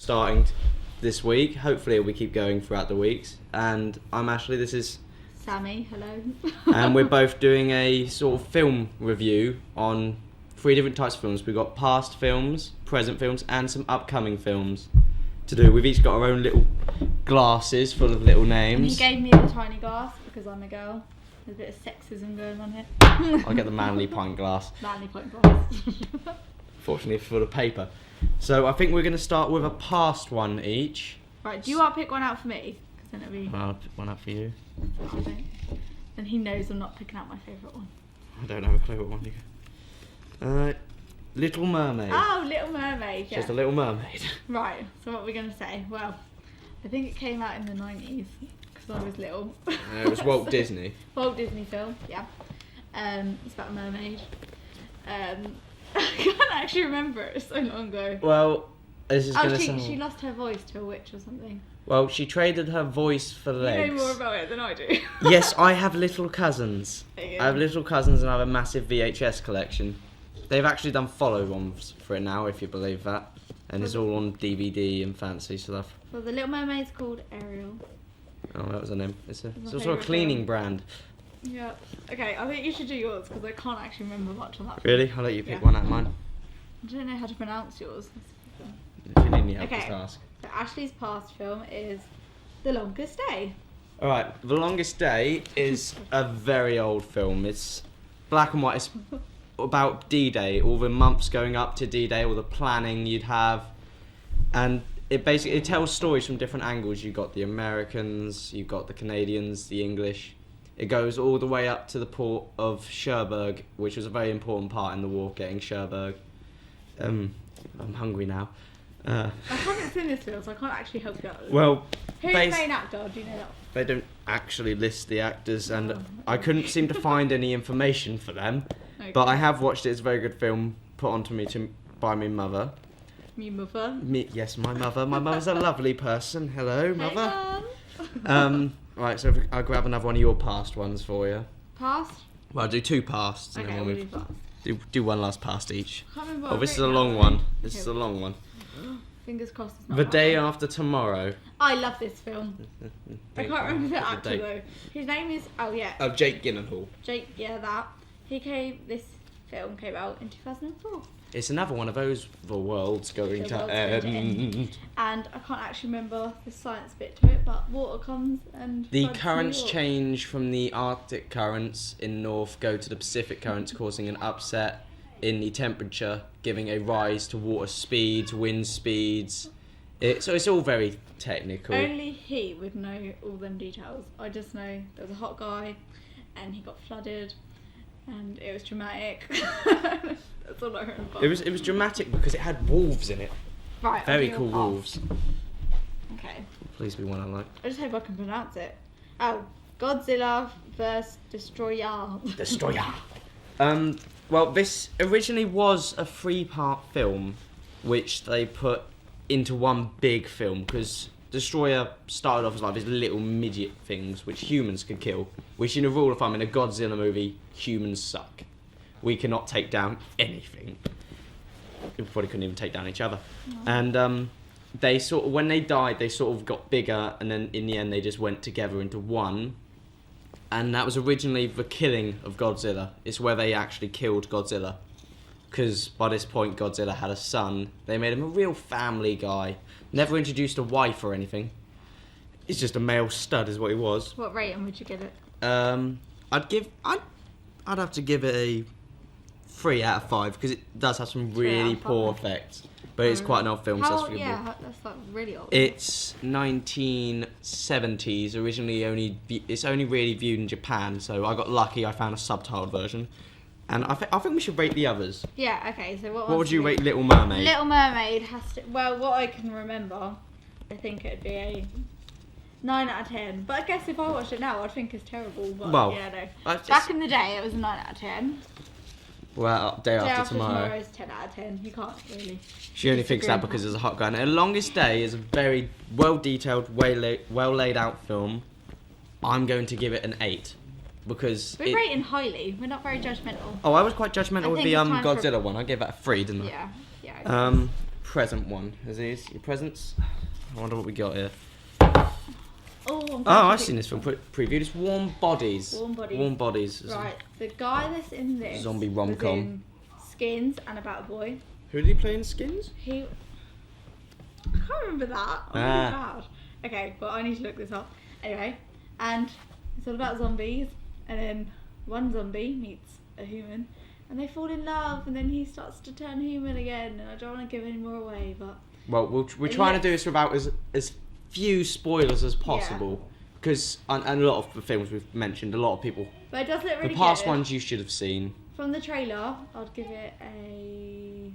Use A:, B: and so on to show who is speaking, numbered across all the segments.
A: starting this week. Hopefully we keep going throughout the weeks. And I'm Ashley, this is
B: Sammy, hello.
A: and we're both doing a sort of film review on 3 different types of films. We've got past films, present films, and some upcoming films to do. We've each got our own little glasses full of little names.
B: And he gave me the tiny glass because I'm a girl. There's a bit of sexism going on here.
A: I'll get the manly pint glass.
B: Manly pint glass.
A: Fortunately, full of paper. So I think we're going to start with a past one each.
B: Right, do you want to pick one out for me? Because then it'll be...
A: I'll pick one up for you.
B: Then he knows I'm not picking out my favourite one.
A: I don't have a clue what one you go. Little Mermaid.
B: Oh, Little Mermaid, yeah.
A: Just a Little Mermaid.
B: Right, so what are we going to say? Well, I think it came out in the 90s because I was little.
A: It was Walt Disney.
B: Walt Disney film, yeah. It's about a mermaid. I can't actually remember it, it's so long ago.
A: Well, this is going to sound...
B: she lost her voice to a witch or something.
A: Well, she traded her voice for legs.
B: You know more about it than I do.
A: Yes, I have little cousins.
B: There you
A: I
B: go.
A: have little cousins and I have a massive VHS collection. They've actually done follow-ons for it now, if you believe that. And it's all on DVD and fancy stuff.
B: Well, the Little Mermaid's called Ariel.
A: Oh, that was a name. It's
B: my
A: also a
B: favourite
A: cleaning
B: film.
A: brand.
B: Yeah. Okay, I think you should do yours because I can't actually remember much on that.
A: Really? I'll let you pick
B: Yeah.
A: one out of mine.
B: I don't know how to pronounce yours.
A: If you need any help,
B: Okay.
A: just ask.
B: So Ashley's past film is The Longest Day.
A: Alright, The Longest Day is a very old film. It's black and white. It's about D-Day, all the months going up to D-Day, all the planning you'd have. And it tells stories from different angles. You've got the Americans, you've got the Canadians, the English. It goes all the way up to the port of Cherbourg, which was a very important part in the war, getting Cherbourg. I'm hungry now.
B: I haven't seen this film, so I can't actually help you out.
A: Well,
B: Who's the main actor? Do you know that?
A: they don't actually list the actors, and I couldn't seem to find any information for them.
B: Okay.
A: But I have watched it. It's a very good film put onto me by my mother.
B: Me mother.
A: Yes, my mother. My mother's a lovely person. Hello, mother.
B: Mum.
A: Right, so I'll grab another one of your past ones for you.
B: Past?
A: Well, I'll do 2 pasts. And
B: Okay,
A: then
B: we'll
A: we'll
B: do past.
A: do one last past each.
B: I can't remember
A: Oh,
B: what
A: this
B: I've
A: is a
B: written
A: long
B: down.
A: one. This
B: Okay.
A: is a long one.
B: Fingers crossed it's not
A: The
B: that
A: Day
B: one.
A: After Tomorrow.
B: I love this film. I can't remember the
A: What's
B: actor
A: date?
B: though. His name is,
A: Of Jake Gyllenhaal.
B: Jake, that. This film came out in 2004.
A: It's another one of those the world's going
B: The
A: to
B: world's going to
A: end.
B: And I can't actually remember the science bit to it, but water comes and
A: The
B: floods New
A: currents
B: York.
A: change from the Arctic currents in north go to the Pacific currents, causing an upset in the temperature, giving a rise to water speeds, wind speeds. So it's all very technical.
B: Only he would know all them details. I just know there was a hot guy and he got flooded and it was dramatic. That's all I remember.
A: It was dramatic because it had wolves in it.
B: Right,
A: Very
B: I'll do
A: cool
B: your
A: wolves.
B: past. Okay.
A: Please be one I like.
B: I just hope I can pronounce it. Oh, Godzilla vs. Destroyer.
A: Destroyer. Well, this originally was a 3-part film, which they put into one big film because Destroyer started off as like these little midget things which humans could kill. Which, in a rule of thumb, in a Godzilla movie, humans suck. We cannot take down anything. We probably couldn't even take down each other. And they sort of, when they died, they sort of got bigger, and then in the end, they just went together into one. And that was originally the killing of Godzilla. It's where they actually killed Godzilla. Because by this point, Godzilla had a son. They made him a real family guy. Never introduced a wife or anything. He's just a male stud is what he was.
B: What rating would you give it?
A: I'd have to give it a 3 out of 5 because it does have some
B: 3 out
A: really
B: of
A: poor
B: 5.
A: effects. But it's quite an old film, so
B: How
A: that's
B: old?
A: forgivable.
B: Yeah, that's like really old.
A: It's 1970s. Originally, it's only really viewed in Japan. So I got lucky. I found a subtitled version, and I think we should rate the others.
B: Yeah. Okay. So what?
A: What would you
B: rate?
A: rate Little Mermaid?
B: Little Mermaid has to. Well, what I can remember, I think it'd be a 9 out of 10. But I guess if I watched it now, I'd think it's terrible. But
A: Well,
B: yeah,
A: I
B: no.
A: just-
B: Back in the day, it was a 9 out of 10.
A: Well, Day After Tomorrow.
B: is 10 out of 10. You can't really.
A: She only thinks that because there's a hot guy. And The Longest Day is a very well detailed, well laid out film. I'm going to give it an 8 because
B: We're rating highly. We're not very judgmental.
A: Oh, I was quite judgmental with
B: think
A: the
B: it's time for-
A: Godzilla one. I gave that a 3, didn't I?
B: Yeah.
A: present one. Is these your presents? I wonder what we got here.
B: Oh,
A: I've seen this film previewed. It's Warm Bodies.
B: Warm Bodies. Right, the guy that's in this
A: zombie rom-com.
B: was in Skins and About a Boy.
A: Who did he play in Skins?
B: I can't remember that. I'm really bad. Okay, well, I need to look this up. Anyway, and it's all about zombies, and then one zombie meets a human, and they fall in love, and then he starts to turn human again, and I don't want to give any more away, but...
A: Well, we're trying to do this without as few spoilers as possible, because and a lot of the films we've mentioned, a lot of people...
B: But it does look really
A: the past
B: good.
A: ones you should have seen.
B: From the trailer, I'd give it a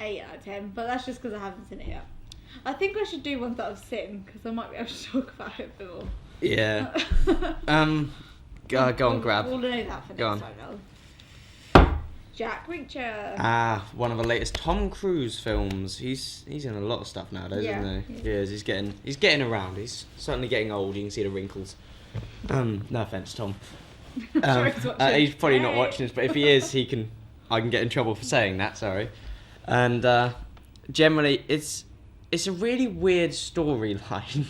B: 8 out of 10, but that's just because I haven't seen it yet. I think I should do ones that I've seen, because I might be able to talk about it a bit more.
A: Yeah. Go on, grab.
B: We'll know that for
A: Go
B: next
A: on.
B: time, though. Jack Reacher.
A: One of the latest Tom Cruise films. He's in a lot of stuff nowadays, isn't he? He is. He's getting around. He's certainly getting old. You can see the wrinkles. No offense, Tom. He's probably not watching this, but if he is, I can get in trouble for saying that. Sorry. And generally, it's a really weird storyline.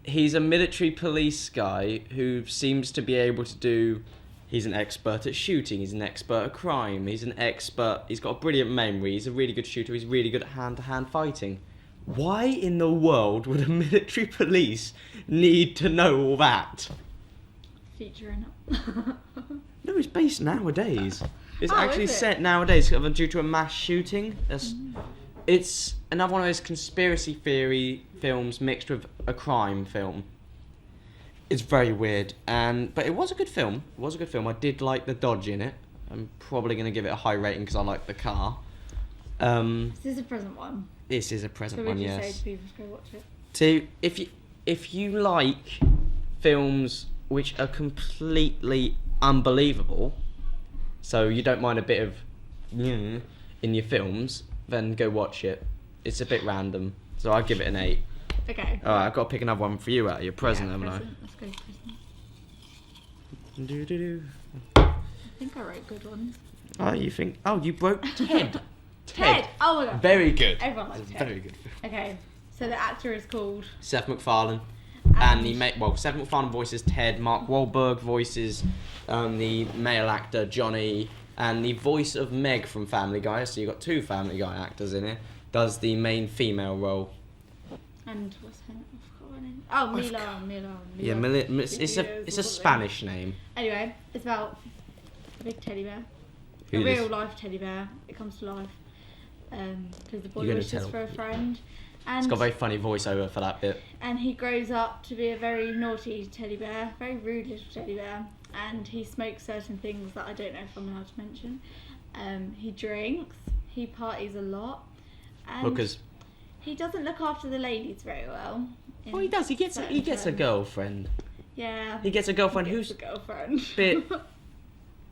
A: He's a military police guy who seems to be able to do... He's an expert at shooting, he's an expert at crime, he's got a brilliant memory, he's a really good shooter, he's really good at hand-to-hand fighting. Why in the world would a military police need to know all that?
B: Featuring it.
A: No, it's based nowadays. It's actually set nowadays due to a mass shooting. It's another one of those conspiracy theory films mixed with a crime film. It's very weird, but it was a good film. I did like the dodge in it. I'm probably going to give it a high rating because I like the car.
B: This is a present one.
A: This is a present one, yes.
B: So would you say to people to go watch it?
A: So if you like films which are completely unbelievable, so you don't mind a bit of in your films, then go watch it. It's a bit random, so I'd give it an 8.
B: Okay.
A: Alright, I've got to pick another one for you out of your present, haven't
B: present. Let's go present.
A: Do.
B: I think I wrote good ones.
A: Oh, you think? Oh, you broke Ted.
B: Ted! Oh my god.
A: Very good.
B: Everyone likes Ted.
A: Very good.
B: Okay, so the actor is called...
A: Seth MacFarlane. And Seth MacFarlane voices Ted, Mark Wahlberg voices the male actor Johnny, and the voice of Meg from Family Guy, so you've got 2 Family Guy actors in it, does the main female role.
B: And what's her name? I forgot her name. Oh, Mila.
A: Yeah, it's a Spanish name.
B: Anyway, it's about a big teddy bear.
A: Who
B: a
A: this?
B: real life teddy bear. It comes to life. Because the boy
A: You're gonna
B: wishes
A: tell.
B: for a friend. And
A: It's got a very funny voiceover for that bit.
B: And he grows up to be a very naughty teddy bear, very rude little teddy bear. And he smokes certain things that I don't know if I'm allowed to mention. He drinks. He parties a lot. And
A: Hookers.
B: he doesn't look after the ladies very well.
A: Oh, he does. He gets a girlfriend.
B: Yeah.
A: He gets a girlfriend who's
B: a girlfriend.
A: bit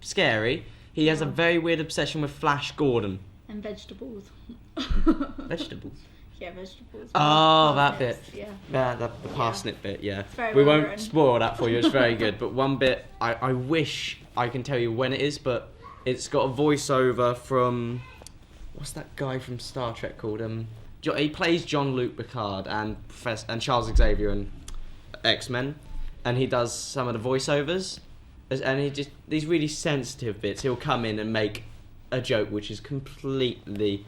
A: scary. He has a very weird obsession with Flash Gordon.
B: And vegetables.
A: Vegetables?
B: Yeah, vegetables.
A: Oh, that bit.
B: Yeah.
A: The parsnip bit, yeah.
B: very
A: We
B: well
A: won't
B: written.
A: spoil that for you, it's very good. But one bit, I wish I can tell you when it is, but it's got a voiceover from... What's that guy from Star Trek called? He plays Jean-Luc Picard and Charles Xavier in X-Men, and he does some of the voiceovers, and these really sensitive bits, he'll come in and make a joke which is completely...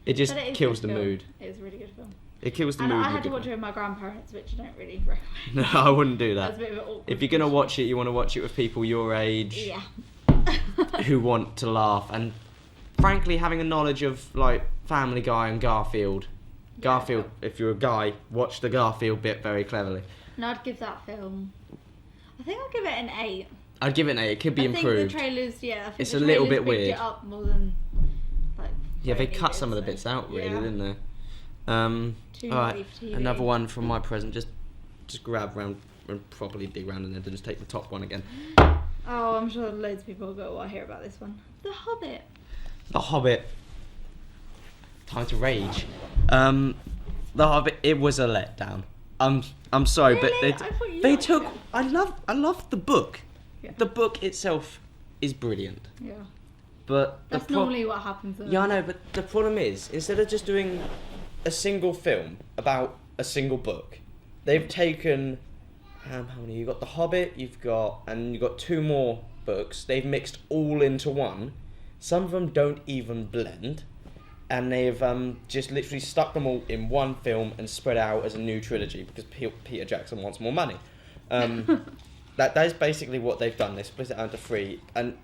A: It just kills the mood.
B: It is a really good film.
A: It kills the
B: and
A: mood.
B: I had to watch it with my grandparents, which I don't really recommend.
A: No, I wouldn't do that.
B: That's a bit of an awkward
A: If you're going to watch it, you want to watch it with people your age
B: Yeah.
A: who want to laugh. And frankly, having a knowledge of like Family Guy and Garfield. Garfield, if you're a guy, watch the Garfield bit very cleverly.
B: And I'd give that film... I think I'll give it an 8.
A: I'd give it an 8. It could be improved.
B: I think the trailers, I think
A: It's
B: the
A: a little
B: trailers
A: bit
B: picked
A: weird.
B: it up more than... Like,
A: Yeah, they
B: what it
A: cut some of the
B: needed,
A: bits out, really,
B: yeah.
A: didn't they?
B: Too
A: Alright,
B: naughty for TV.
A: another one from my present. Just grab round and probably dig round and then just take the top one again.
B: Oh, I'm sure loads of people will go, I hear about this one. The Hobbit.
A: The Hobbit. Time to rage. The Hobbit. It was a letdown. I'm sorry,
B: Really?
A: but
B: I thought you
A: they
B: liked
A: took.
B: it.
A: I love the book.
B: Yeah.
A: The book itself is brilliant.
B: Yeah.
A: But
B: That's normally what happens.
A: Yeah, I know, but the problem is, instead of just doing a single film about a single book, they've taken how many? You've got The Hobbit, you've got 2 more books. They've mixed all into one. Some of them don't even blend, and they've just literally stuck them all in one film and spread out as a new trilogy because Peter Jackson wants more money. That is basically what they've done. They split it out into 3. And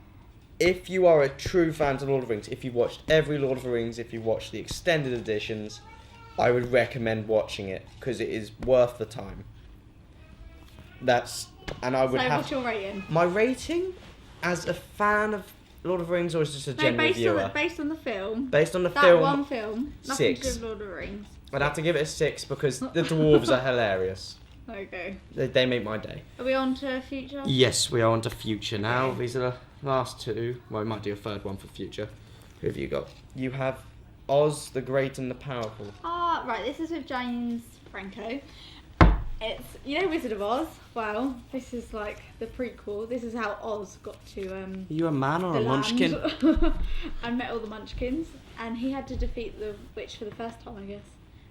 A: if you are a true fan of Lord of the Rings, if you've watched every Lord of the Rings, if you've watched the extended editions, I would recommend watching it because it is worth the time. What's
B: your rating?
A: My rating, as a fan of Lord of the Rings, or is just a general viewer?
B: Based on the film.
A: Based on the
B: that
A: film.
B: One film. Nothing
A: 6.
B: to do with Lord of the Rings.
A: I'd have to give it a 6 because the dwarves are hilarious.
B: Okay.
A: They make my day.
B: Are we on to future?
A: Yes, we are on to future now.
B: Okay.
A: These are the last 2. Well, we might do a 3rd one for future. Who have you got? You have Oz the Great and the Powerful.
B: Right, this is with James Franco. It's, Wizard of Oz? Well, this is like the prequel. This is how Oz got to
A: Are you a man or
B: the
A: a munchkin?
B: land and met all the munchkins. And he had to defeat the witch for the first time, I guess.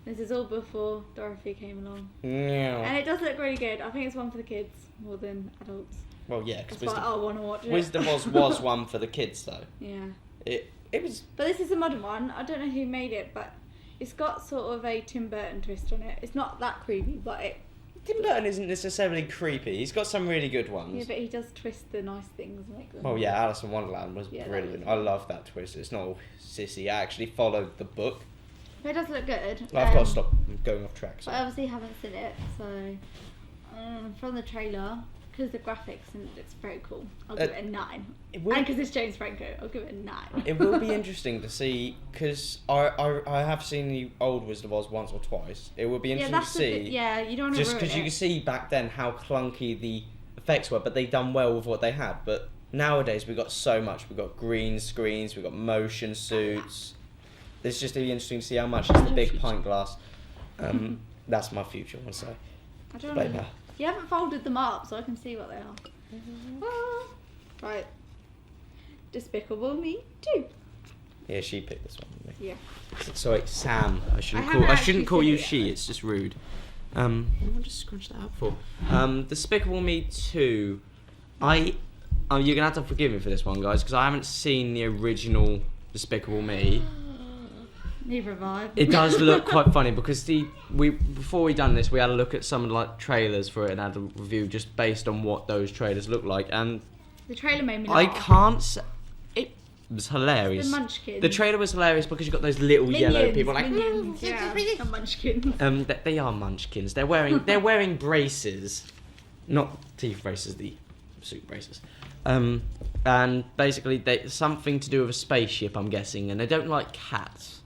B: This is all before Dorothy came along.
A: Yeah.
B: And it does look really good. I think it's one for the kids more than adults.
A: Well, yeah, because
B: That's why I want to watch it.
A: Wizard of Oz was one for the kids, though.
B: Yeah.
A: It was.
B: But this is a modern one. I don't know who made it, but it's got sort of a Tim Burton twist on it. It's not that creepy, but it...
A: Tim Burton isn't necessarily creepy. He's got some really good ones.
B: Yeah, but he does twist the nice things and make them...
A: Oh yeah, Alice in Wonderland was brilliant. I love that twist. It's not all sissy. I actually followed the book.
B: It does look good.
A: I've got to stop going off track. So.
B: But I obviously haven't seen it, so... from the trailer, because the graphics and it looks very cool, I'll give it a 9. And because it's James Franco, I'll give it a 9.
A: It will be interesting to see, because I have seen the old Wizard of Oz once or twice. It will be interesting to see.
B: You don't want to
A: just because you can see back then how clunky the effects were, but they done well with what they had. But nowadays we've got so much. We've got green screens, we've got motion suits. It's just really interesting to see how much is the big pint glass. That's my future one, so.
B: I don't know. You haven't folded them up, so I can see what they are. Right. Despicable Me 2.
A: Yeah, she picked this one. Didn't
B: Yeah.
A: Sorry, Sam. I shouldn't call you she. It's just rude. I'll just scrunch that out for. Despicable Me 2. You're gonna have to forgive me for this one, guys, because I haven't seen the original Despicable Me.
B: Neither have I.
A: It does look quite funny because before we done this, we had a look at some like trailers for it and had a review just based on what those trailers look like, and
B: the trailer made me laugh.
A: I can't say it was hilarious.
B: The Munchkins.
A: The trailer was hilarious because you got those little yellow people like
B: Minions, yeah, the Munchkins.
A: They are Munchkins. They're wearing braces, not teeth braces, the suit braces. And basically something to do with a spaceship, I'm guessing, and they don't like cats.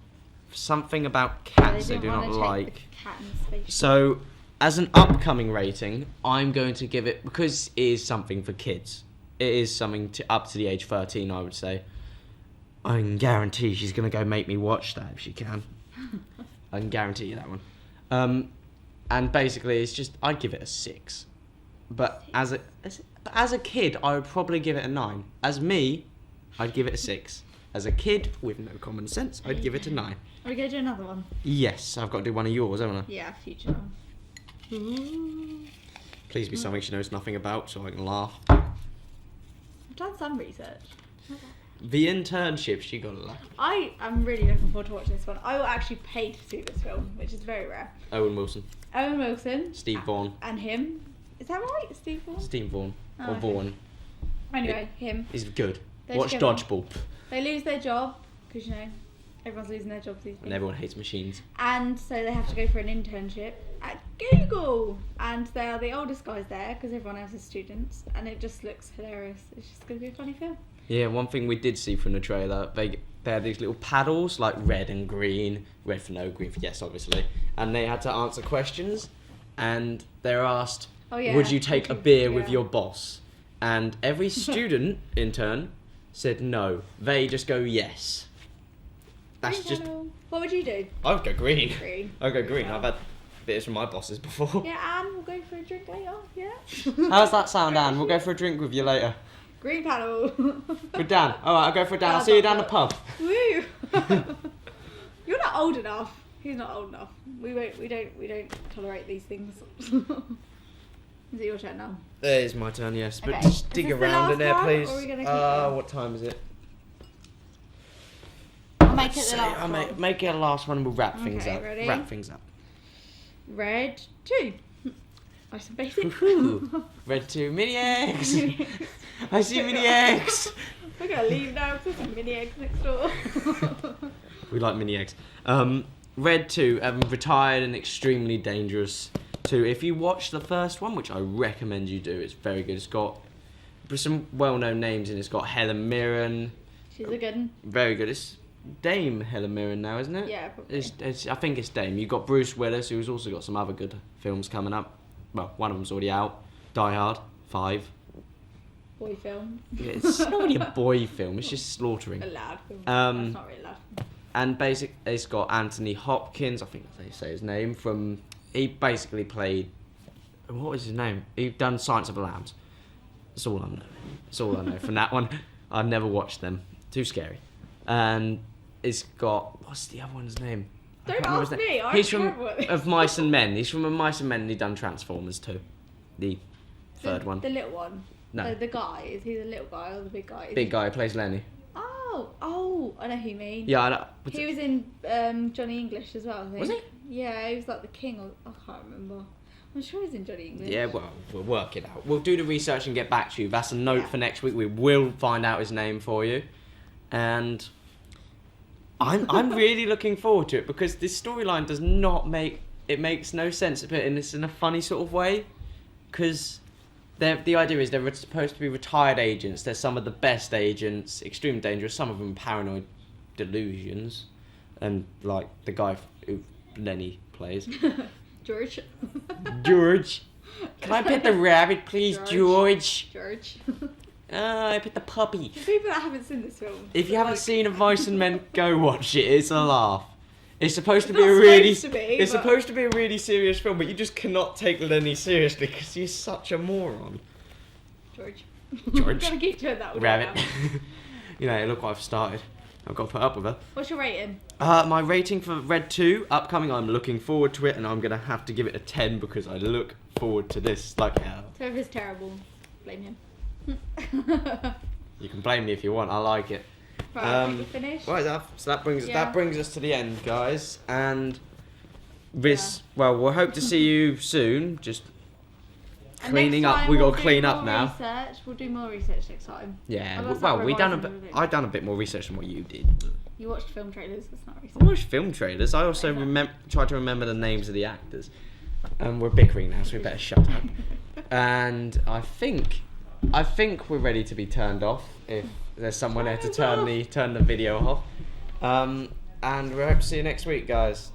A: Something about cats they do not like.
B: Cat in the spaceship.
A: So, as an upcoming rating, I'm going to give it, because it is something for kids. It is something up to the age 13, I would say. I can guarantee she's going to go make me watch that if she can. I can guarantee you that one. And basically, it's just, I'd give it a 6. But as a kid, I would probably give it a 9. As me, I'd give it a 6. As a kid with no common sense, I'd give it a 9.
B: Are we going to do another one?
A: Yes, I've got to do one of yours, haven't I?
B: Yeah, future one.
A: Please be something she knows nothing about so I can laugh.
B: I've done some research.
A: The Internship, she got a laugh.
B: I am really looking forward to watching this one. I will actually pay to see this film, which is very rare.
A: Owen Wilson.
B: Owen Wilson.
A: Steve Vaughn.
B: And him. Is that right? Steve Vaughn?
A: Steve Vaughn.
B: Oh,
A: or Vaughn.
B: Anyway, him.
A: He's good.
B: They're
A: Watch
B: together.
A: Dodgeball.
B: They lose their job, because, everyone's losing their jobs these days.
A: And everyone hates machines.
B: And so they have to go for an internship at Google. And they are the oldest guys there, because everyone else is students. And it just looks hilarious. It's just going to be a funny film.
A: Yeah, one thing we did see from the trailer, they had these little paddles, like red and green. Red for no, green for yes, obviously. And they had to answer questions. And they're asked, would you take a beer with your boss? And every student, in turn, said no. They just go yes. That's
B: Green
A: just...
B: channel. What would you do?
A: I would go green.
B: Green.
A: I'd go green.
B: Yeah.
A: I've had beers from my bosses before.
B: Yeah, Anne, we'll go for a drink later. Yeah.
A: How's that sound, Anne? We'll go for a drink with you later.
B: Green panel.
A: For Dan. Alright, I'll go for Dan. I'll see you down the pub.
B: Woo! You're not old enough. He's not old enough. We don't tolerate these things. Is it your turn now?
A: It is my turn, yes. But
B: Okay.
A: just
B: Is
A: dig
B: this the
A: around in
B: last
A: there,
B: one,
A: please.
B: or are we gonna keep going?
A: What time is it?
B: I'll make it the last
A: I'll
B: one.
A: make it the last one and we'll wrap things
B: Okay,
A: up.
B: ready?
A: Wrap things up.
B: Red 2. Nice and basic.
A: Woohoo. Red 2 mini eggs. I see mini eggs.
B: We're gonna leave now because there's some mini eggs next door.
A: We like mini eggs. Red 2, retired and extremely dangerous 2. If you watch the first one, which I recommend you do, it's very good. It's got some well-known names in it. It's got Helen Mirren.
B: She's a good one.
A: Very good. It's Dame Helen Mirren now, isn't it?
B: Yeah, probably.
A: I think it's Dame. You've got Bruce Willis, who's also got some other good films coming up. Well, one of them's already out. Die Hard 5.
B: Boy film.
A: Yeah, it's not really a boy film. It's just slaughtering.
B: A lad film. That's not really loud.
A: And it's got Anthony Hopkins, I think they say his name, he basically played, what was his name? He'd done Silence of the Lambs. That's all I know. That's all I know from that one. I've never watched them. Too scary. And it's got, what's the other one's name?
B: Don't ask me.
A: He's from Of Mice and Men. He's from Mice and Men and he'd done Transformers too. The third one.
B: The little one.
A: No.
B: The guy. Is he the little guy or the big guy?
A: Big guy who plays Lenny.
B: Oh, I know who you mean.
A: Yeah, I know.
B: He was in Johnny English as well, I think.
A: Was he?
B: Yeah, he was like the king, or I can't remember. I'm sure he's in Johnny English.
A: Yeah, well, we'll work it out. We'll do the research and get back to you. That's a note for next week. We will find out his name for you. And I'm really looking forward to it because this storyline does not makes no sense to put it in this in a funny sort of way. Because the idea is they're supposed to be retired agents. They're some of the best agents, extremely dangerous. Some of them paranoid delusions. And like the guy who Lenny plays.
B: George.
A: George. Can I pet the rabbit, please, George?
B: George.
A: I pet the puppy.
B: For people that haven't seen this film.
A: If you haven't seen Of Mice and Men, go watch it. It's a laugh. It's supposed to
B: It's
A: be a
B: not
A: really.
B: supposed to be,
A: It's
B: but-
A: supposed to be a really serious film, but you just cannot take Lenny seriously because he's such a moron.
B: George.
A: George.
B: Gotta keep doing that.
A: Rabbit. You know, look what I've started. I've got to put up with her.
B: What's your rating?
A: My rating for Red 2, upcoming, I'm looking forward to it, and I'm going to have to give it a 10 because I look forward to this like hell.
B: So if it's terrible, blame him.
A: You can blame me if you want, I like it.
B: Right, you finished?
A: Right, so that brings us to the end, guys, and this.
B: Yeah.
A: Well, we'll hope to see you soon. Just
B: And
A: cleaning
B: next
A: up.
B: time
A: We got
B: we'll
A: to
B: do
A: clean up
B: more
A: now.
B: Research. We'll do more research next time.
A: Yeah.
B: Oh, that's
A: Well,
B: not
A: we done a
B: revising,
A: bit.
B: is it?
A: I done a bit more research than what you did.
B: You watched film trailers. That's not
A: I
B: research.
A: watched film trailers. I also tried to remember the names of the actors. And we're bickering now, so we better shut up. And I think we're ready to be turned off. If there's someone there to turn the video off. And we hope to see you next week, guys.